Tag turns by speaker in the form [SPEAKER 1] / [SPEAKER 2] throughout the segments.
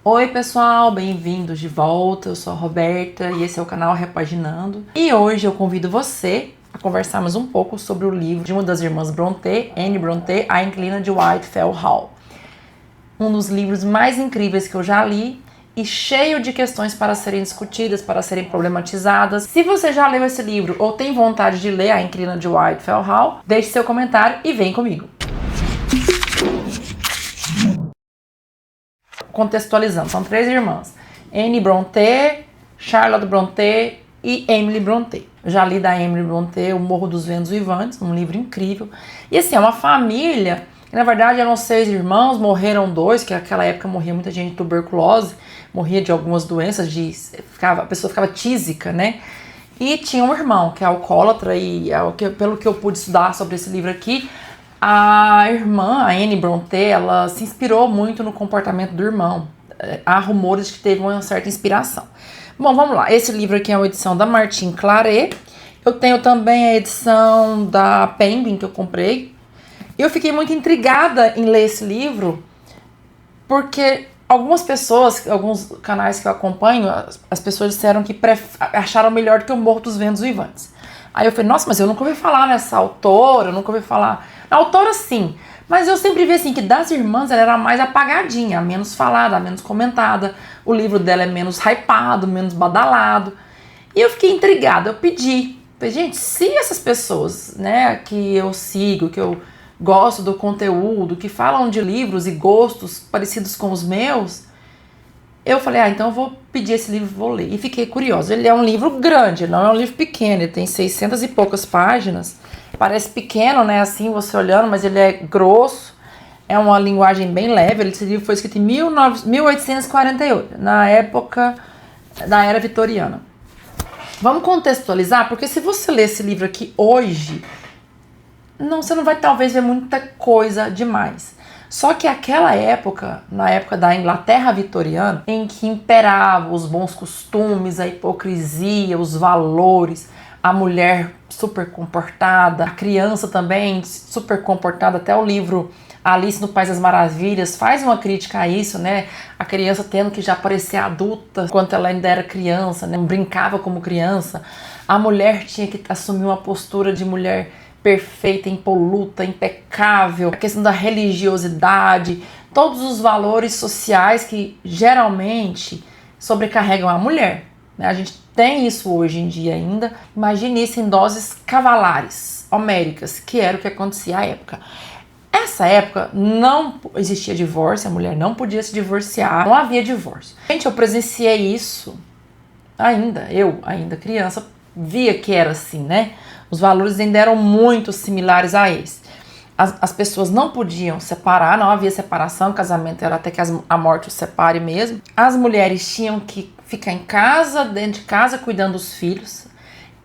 [SPEAKER 1] Oi pessoal, bem-vindos de volta, eu sou a Roberta e esse é o canal Repaginando. E hoje eu convido você a conversarmos um pouco sobre o livro de uma das irmãs Brontë, Anne Brontë, A Inquilina de Whitefell Hall. Um dos livros mais incríveis que eu já li e cheio de questões para serem discutidas, para serem problematizadas. Se você já leu esse livro ou tem vontade de ler A Inquilina de Whitefell Hall, deixe seu comentário e vem comigo. Contextualizando, são três irmãs: Anne Brontë, Charlotte Brontë e Emily Brontë. Eu já li da Emily Brontë O Morro dos Ventos Vivantes, um livro incrível. E assim, é uma família, na verdade eram 6 irmãos, morreram 2, que naquela época morria muita gente de tuberculose, morria de algumas doenças, a pessoa ficava tísica, né? E tinha um irmão que é alcoólatra e, pelo que eu pude estudar sobre esse livro aqui, a irmã, a Anne Brontë, ela se inspirou muito no comportamento do irmão. Há rumores de que teve uma certa inspiração. Bom, vamos lá. Esse livro aqui é uma edição da Martin Claret. Eu tenho também a edição da Penguin que eu comprei. Eu fiquei muito intrigada em ler esse livro porque algumas pessoas, alguns canais que eu acompanho, as pessoas disseram que acharam melhor do que O Morro dos Ventos Vivantes. Aí eu falei, nossa, mas eu nunca ouvi falar nessa autora, eu nunca ouvi falar... A autora sim, mas eu sempre vi assim que das irmãs ela era mais apagadinha, menos falada, menos comentada. O livro dela é menos hypado, menos badalado. E eu fiquei intrigada, eu pedi. Falei, gente, se essas pessoas, né, que eu sigo, que eu gosto do conteúdo, que falam de livros e gostos parecidos com os meus, eu falei, então eu vou pedir esse livro, vou ler. E fiquei curiosa. Ele é um livro grande, não é um livro pequeno, ele tem 600 e poucas páginas. Parece pequeno, né, assim, você olhando, mas ele é grosso, é uma linguagem bem leve. Esse livro foi escrito em 1848, na época da Era Vitoriana. Vamos contextualizar, porque se você ler esse livro aqui hoje, você não vai talvez ver muita coisa demais. Só que aquela época, na época da Inglaterra vitoriana, em que imperavam os bons costumes, a hipocrisia, os valores, a mulher super comportada, a criança também super comportada, até o livro Alice no País das Maravilhas faz uma crítica a isso, né? A criança tendo que já parecer adulta enquanto ela ainda era criança, né? Brincava como criança. A mulher tinha que assumir uma postura de mulher perfeita, impoluta, impecável. A questão da religiosidade, todos os valores sociais que geralmente sobrecarregam a mulher. A gente tem isso hoje em dia ainda. Imagine isso em doses cavalares, homéricas, que era o que acontecia à época. Essa época não existia divórcio, a mulher não podia se divorciar, não havia divórcio. Gente, eu presenciei isso eu ainda criança, via que era assim, né? Os valores ainda eram muito similares a esse. As pessoas não podiam separar, não havia separação, o casamento era até que a morte os separe mesmo. As mulheres tinham que ficar em casa, dentro de casa, cuidando dos filhos.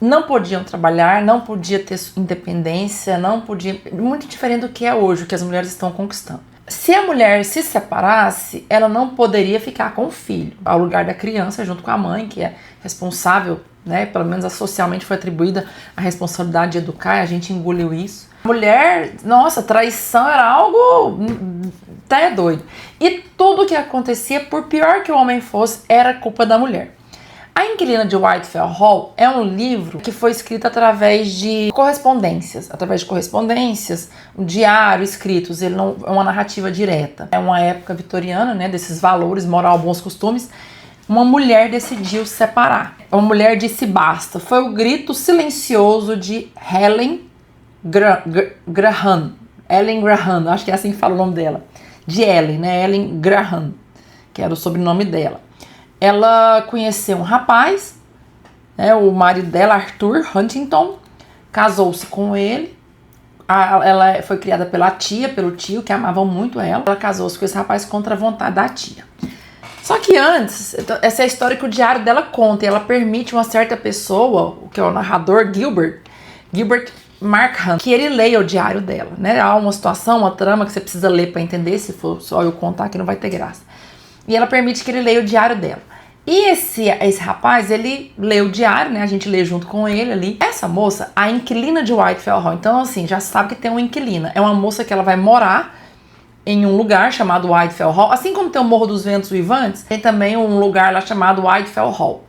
[SPEAKER 1] Não podiam trabalhar, não podia ter independência, não podia... Muito diferente do que é hoje, o que as mulheres estão conquistando. Se a mulher se separasse, ela não poderia ficar com o filho, ao lugar da criança, junto com a mãe, que é responsável, né? Pelo menos socialmente foi atribuída a responsabilidade de educar, e a gente engoliu isso. A mulher, nossa, traição era algo até doido. E tudo que acontecia, por pior que o homem fosse, era culpa da mulher. A Inquilina de Whitefell Hall é um livro que foi escrito através de correspondências. Um diário escritos, ele não é uma narrativa direta. É uma época vitoriana, né, desses valores, moral, bons costumes. Uma mulher decidiu se separar. Uma mulher disse basta. Foi o grito silencioso de Helen Graham. Ellen Graham, acho que é assim que fala o nome dela. De Ellen, né? Ellen Graham, que era o sobrenome dela. Ela conheceu um rapaz, né? O marido dela, Arthur Huntington, casou-se com ele. Ela foi criada pela tia, pelo tio, que amavam muito ela. Ela casou-se com esse rapaz contra a vontade da tia. Só que antes, essa é a história que o diário dela conta, e ela permite uma certa pessoa, que é o narrador Gilbert Markham, que ele leia o diário dela, né? Há uma situação, uma trama que você precisa ler para entender, se for só eu contar que não vai ter graça. E ela permite que ele leia o diário dela. E esse rapaz, ele lê o diário, né? A gente lê junto com ele ali. Essa moça, a inquilina de Whitefell Hall. Então, assim, já sabe que tem uma inquilina. É uma moça que ela vai morar em um lugar chamado Whitefell Hall. Assim como tem o Morro dos Ventos Uivantes, tem também um lugar lá chamado Whitefell Hall.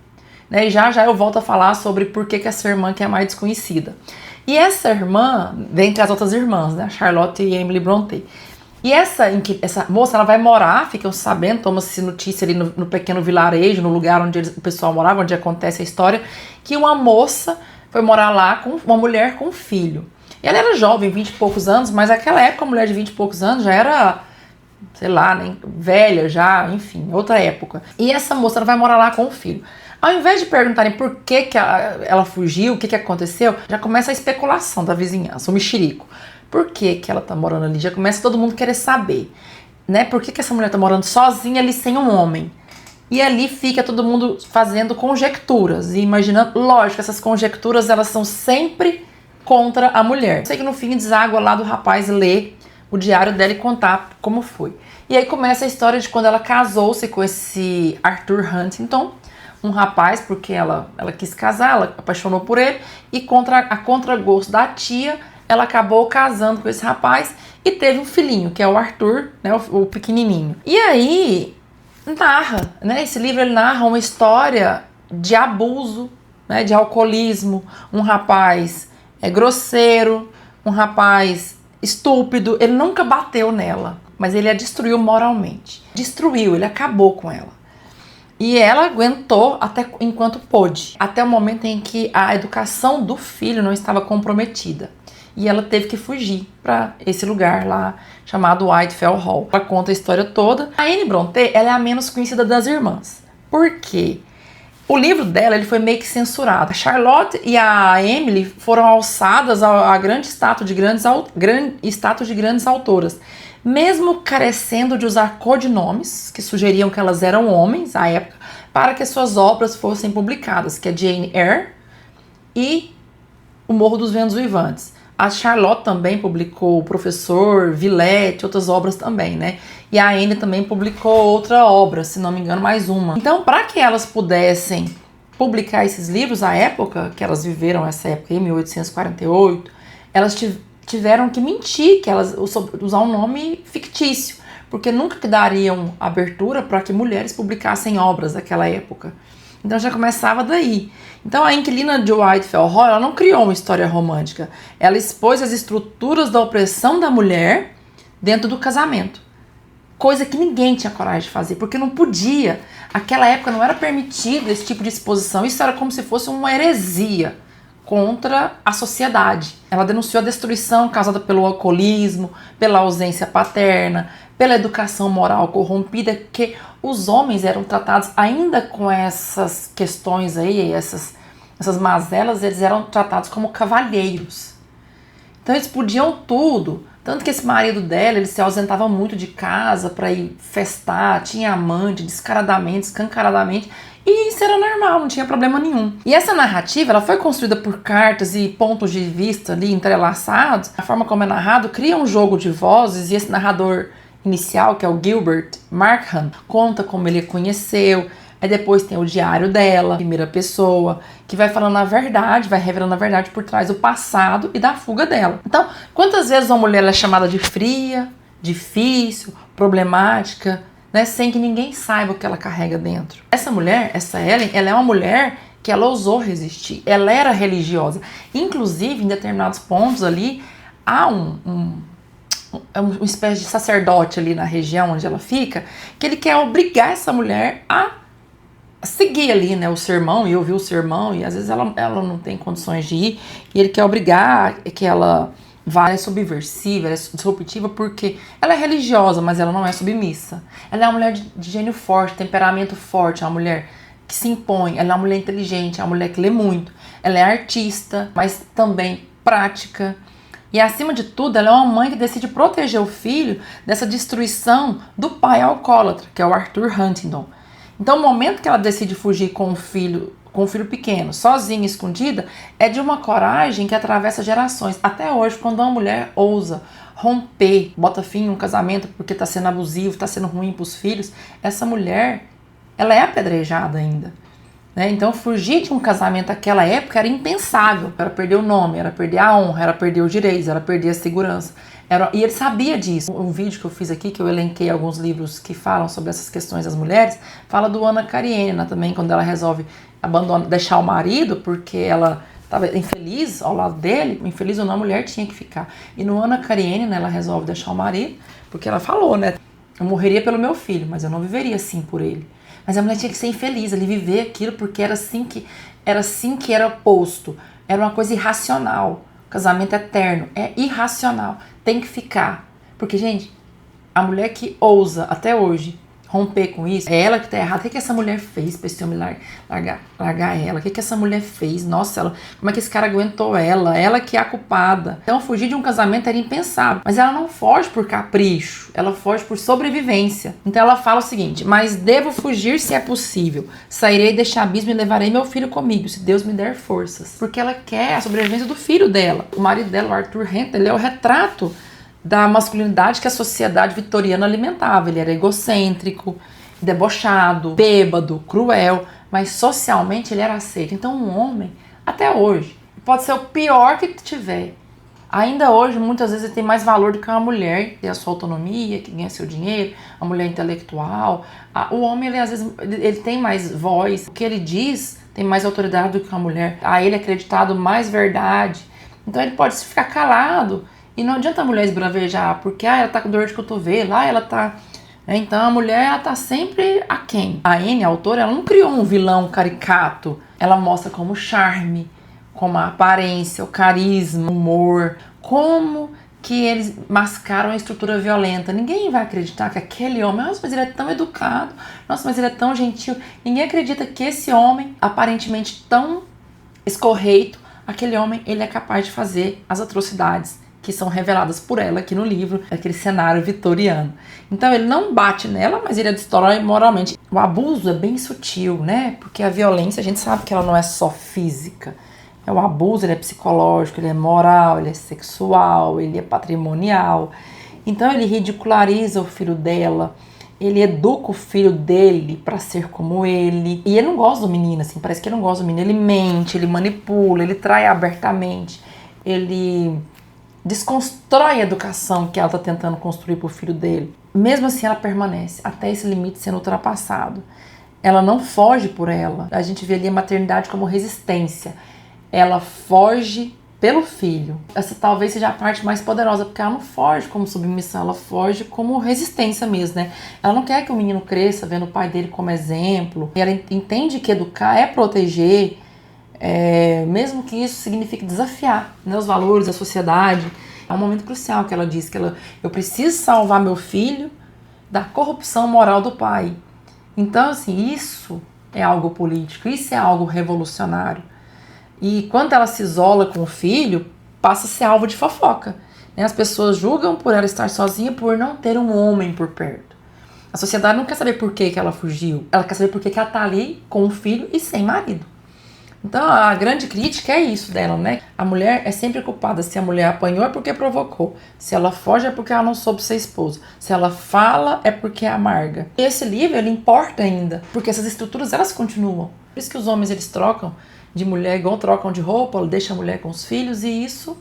[SPEAKER 1] Né? E já eu volto a falar sobre por que essa irmã que é mais desconhecida. E essa irmã, dentre as outras irmãs, né? Charlotte e Emily Brontë. E essa moça, ela vai morar, ficam sabendo, toma-se notícia ali no pequeno vilarejo, no lugar onde o pessoal morava, onde acontece a história, que uma moça foi morar lá com uma mulher com um filho. E ela era jovem, 20 e poucos anos, mas naquela época a mulher de 20 e poucos anos já era, sei lá, nem velha já, enfim, outra época. E essa moça, ela vai morar lá com o filho. Ao invés de perguntarem por que ela fugiu, o que aconteceu, já começa a especulação da vizinhança, o mexerico. Por que ela tá morando ali? Já começa todo mundo querer saber, né? Por que essa mulher tá morando sozinha ali sem um homem? E ali fica todo mundo fazendo conjecturas e imaginando. Lógico, essas conjecturas, elas são sempre contra a mulher. Eu sei que no fim deságua lá do rapaz ler o diário dela e contar como foi. E aí começa a história de quando ela casou-se com esse Arthur Huntington, um rapaz, porque ela quis casar, ela apaixonou por ele, e a contragosto da tia, ela acabou casando com esse rapaz e teve um filhinho, que é o Arthur, né, o pequenininho. E aí, narra, né, esse livro ele narra uma história de abuso, né, de alcoolismo, um rapaz grosseiro, um rapaz estúpido, ele nunca bateu nela, mas ele a destruiu moralmente. Destruiu, ele acabou com ela. E ela aguentou até enquanto pôde, até o momento em que a educação do filho não estava comprometida. E ela teve que fugir para esse lugar lá chamado Whitefell Hall. Ela conta a história toda. A Anne Brontë, ela é a menos conhecida das irmãs. Por quê? O livro dela ele foi meio que censurado. A Charlotte e a Emily foram alçadas a grande status de grandes autoras, mesmo carecendo de usar codinomes que sugeriam que elas eram homens à época, para que suas obras fossem publicadas, que é Jane Eyre e O Morro dos Ventos Uivantes. A Charlotte também publicou O Professor, Villette, outras obras também, né? E a Anne também publicou outra obra, se não me engano, mais uma. Então, para que elas pudessem publicar esses livros à época, que elas viveram essa época, em 1848, elas tiveram que mentir, que elas usar um nome fictício, porque nunca que dariam abertura para que mulheres publicassem obras daquela época. Então já começava daí. Então a inquilina de Whitefell Hall, ela não criou uma história romântica. Ela expôs as estruturas da opressão da mulher dentro do casamento. Coisa que ninguém tinha coragem de fazer, porque não podia. Aquela época não era permitido esse tipo de exposição. Isso era como se fosse uma heresia contra a sociedade. Ela denunciou a destruição causada pelo alcoolismo, pela ausência paterna, pela educação moral corrompida, que os homens eram tratados ainda com essas questões aí, essas mazelas, eles eram tratados como cavalheiros. Então eles podiam tudo, tanto que esse marido dela, ele se ausentava muito de casa para ir festar, tinha amante, descaradamente, escancaradamente, e isso era normal, não tinha problema nenhum. E essa narrativa, ela foi construída por cartas e pontos de vista ali entrelaçados. A forma como é narrado cria um jogo de vozes, e esse narrador inicial, que é o Gilbert Markham, conta como ele a conheceu. Aí depois tem o diário dela, primeira pessoa, que vai falando a verdade, vai revelando a verdade por trás do passado e da fuga dela. Então, quantas vezes uma mulher é chamada de fria, difícil, problemática, né, sem que ninguém saiba o que ela carrega dentro? Essa mulher, essa Ellen, ela é uma mulher que ela ousou resistir, ela era religiosa. Inclusive, em determinados pontos ali, há uma espécie de sacerdote ali na região onde ela fica, que ele quer obrigar essa mulher a seguir ali, né, o sermão, e ouvir o sermão, e às vezes ela não tem condições de ir, e ele quer obrigar que ela vá. Ela é subversiva, ela é disruptiva, porque ela é religiosa, mas ela não é submissa. Ela é uma mulher de gênio forte, temperamento forte, é uma mulher que se impõe, ela é uma mulher inteligente, é uma mulher que lê muito, ela é artista, mas também prática. E acima de tudo, ela é uma mãe que decide proteger o filho dessa destruição do pai alcoólatra, que é o Arthur Huntington. Então o momento que ela decide fugir com o filho pequeno, sozinha, escondida, é de uma coragem que atravessa gerações. Até hoje, quando uma mulher ousa romper, bota fim em um casamento porque está sendo abusivo, está sendo ruim para os filhos, essa mulher, ela é apedrejada ainda. né? Então fugir de um casamento naquela época era impensável. Era perder o nome, era perder a honra, era perder os direitos, era perder a segurança. E ele sabia disso. Um vídeo que eu fiz aqui, que eu elenquei alguns livros que falam sobre essas questões das mulheres, fala do Ana Karenina também, quando ela resolve deixar o marido, porque ela estava infeliz ao lado dele. Infeliz ou não, a mulher tinha que ficar. E no Ana Karenina, ela resolve deixar o marido, porque ela falou, né? Eu morreria pelo meu filho, mas eu não viveria assim por ele. Mas a mulher tinha que ser infeliz, ali viver aquilo, porque era assim que era posto. Era uma coisa irracional. O casamento eterno é irracional. Tem que ficar. Porque, gente, a mulher que ousa até hoje romper com isso, é ela que tá errada. O que essa mulher fez pra esse homem largar ela? O que essa mulher fez? Nossa, como é que esse cara aguentou ela? Ela que é a culpada. Então, fugir de um casamento era impensável. Mas ela não foge por capricho, ela foge por sobrevivência. Então, ela fala o seguinte: mas devo fugir se é possível. Sairei deste abismo e levarei meu filho comigo, se Deus me der forças. Porque ela quer a sobrevivência do filho dela. O marido dela, o Arthur Renta, ele é o retrato da masculinidade que a sociedade vitoriana alimentava. Ele era egocêntrico, debochado, bêbado, cruel, mas socialmente ele era aceito. Então um homem, até hoje, pode ser o pior que tiver. Ainda hoje, muitas vezes, ele tem mais valor do que uma mulher, que tem a sua autonomia, que ganha seu dinheiro, a mulher intelectual. O homem, ele, às vezes, ele tem mais voz. O que ele diz tem mais autoridade do que uma mulher. A ele é acreditado mais verdade. Então ele pode ficar calado. E não adianta a mulher esbravejar, porque ela tá com dor de cotovelo, ela tá... Então a mulher, ela tá sempre aquém. A Anne, a autora, ela não criou um vilão caricato. Ela mostra como o charme, como a aparência, o carisma, o humor, como que eles mascaram a estrutura violenta. Ninguém vai acreditar que aquele homem, nossa, mas ele é tão educado, nossa, mas ele é tão gentil. Ninguém acredita que esse homem, aparentemente tão escorreito, aquele homem, ele é capaz de fazer as atrocidades que são reveladas por ela aqui no livro, aquele cenário vitoriano. Então ele não bate nela, mas ele a destrói moralmente. O abuso é bem sutil, né? Porque a violência, a gente sabe que ela não é só física. O abuso, ele é psicológico, ele é moral, ele é sexual, ele é patrimonial. Então ele ridiculariza o filho dela, ele educa o filho dele para ser como ele. E ele não gosta do menino, assim, parece que ele não gosta do menino. Ele mente, ele manipula, ele trai abertamente, ele desconstrói a educação que ela está tentando construir para o filho dele. Mesmo assim, ela permanece até esse limite sendo ultrapassado. Ela não foge por ela. A gente vê ali a maternidade como resistência. Ela foge pelo filho. Essa talvez seja a parte mais poderosa, porque ela não foge como submissão, ela foge como resistência mesmo, né? Ela não quer que o menino cresça vendo o pai dele como exemplo. E ela entende que educar é proteger, mesmo que isso signifique desafiar, né, os valores da sociedade. É um momento crucial que ela diz que eu preciso salvar meu filho da corrupção moral do pai. Então, assim, isso é algo político, isso é algo revolucionário. E quando ela se isola com o filho, passa a ser alvo de fofoca, né? As pessoas julgam por ela estar sozinha por não ter um homem por perto. A sociedade não quer saber por que ela fugiu, ela quer saber por que ela está ali com o filho e sem marido. Então a grande crítica é isso dela, né? A mulher é sempre culpada. Se a mulher apanhou é porque provocou. Se ela foge é porque ela não soube ser esposa. Se ela fala é porque é amarga. E esse livro, ele importa ainda, porque essas estruturas, elas continuam. Por isso que os homens, eles trocam de mulher igual trocam de roupa, deixa a mulher com os filhos, e isso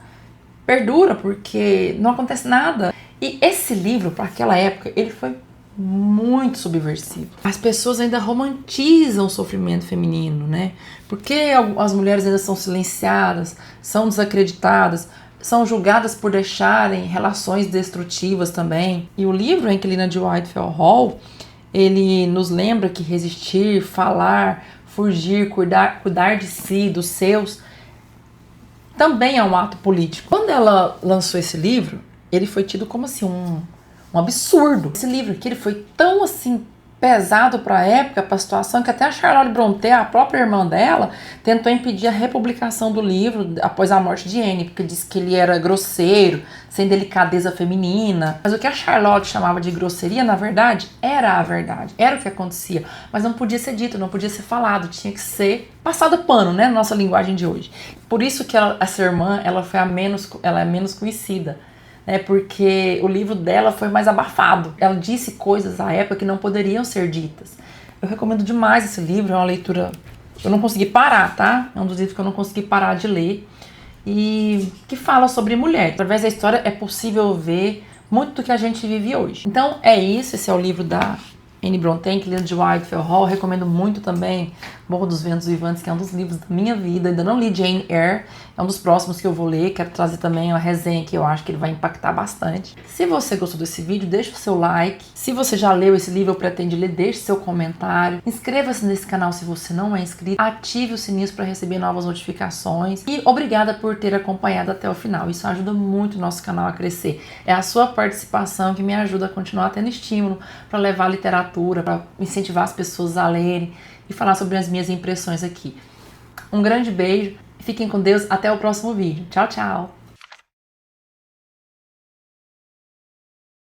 [SPEAKER 1] perdura, porque não acontece nada. E esse livro, para aquela época, ele foi muito subversivo. As pessoas ainda romantizam o sofrimento feminino, né? Porque as mulheres ainda são silenciadas, são desacreditadas, são julgadas por deixarem relações destrutivas também. E o livro, Inquilina de Whitefell Hall, ele nos lembra que resistir, falar, fugir, cuidar de si, dos seus, também é um ato político. Quando ela lançou esse livro, ele foi tido como assim um absurdo. Esse livro aqui, ele foi tão assim pesado para a época, para a situação, que até a Charlotte Brontë, a própria irmã dela, tentou impedir a republicação do livro após a morte de Anne, porque disse que ele era grosseiro, sem delicadeza feminina. Mas o que a Charlotte chamava de grosseria, na verdade, era a verdade, era o que acontecia, mas não podia ser dito, não podia ser falado, tinha que ser passado pano, né, na nossa linguagem de hoje. Por isso que essa irmã, ela é menos conhecida, porque o livro dela foi mais abafado. Ela disse coisas à época que não poderiam ser ditas. Eu recomendo demais esse livro, é uma leitura Eu não consegui parar, tá? É um dos livros que eu não consegui parar de ler. E que fala sobre mulher. Através da história é possível ver muito do que a gente vive hoje. Então é isso, esse é o livro da Anne Brontë, que de Whitefell Hall. Recomendo muito também Morro dos Ventos Vivantes, que é um dos livros da minha vida. Ainda não li Jane Eyre, é um dos próximos que eu vou ler. Quero trazer também uma resenha que eu acho que ele vai impactar bastante. Se você gostou desse vídeo, deixa o seu like. Se você já leu esse livro ou pretende ler, deixe seu comentário. Inscreva-se nesse canal se você não é inscrito. Ative o sininho para receber novas notificações. E obrigada por ter acompanhado até o final. Isso ajuda muito o nosso canal a crescer. É a sua participação que me ajuda a continuar tendo estímulo para levar literatura, para incentivar as pessoas a lerem e falar sobre as minhas impressões aqui. Um grande beijo, fiquem com Deus, até o próximo vídeo. Tchau, tchau!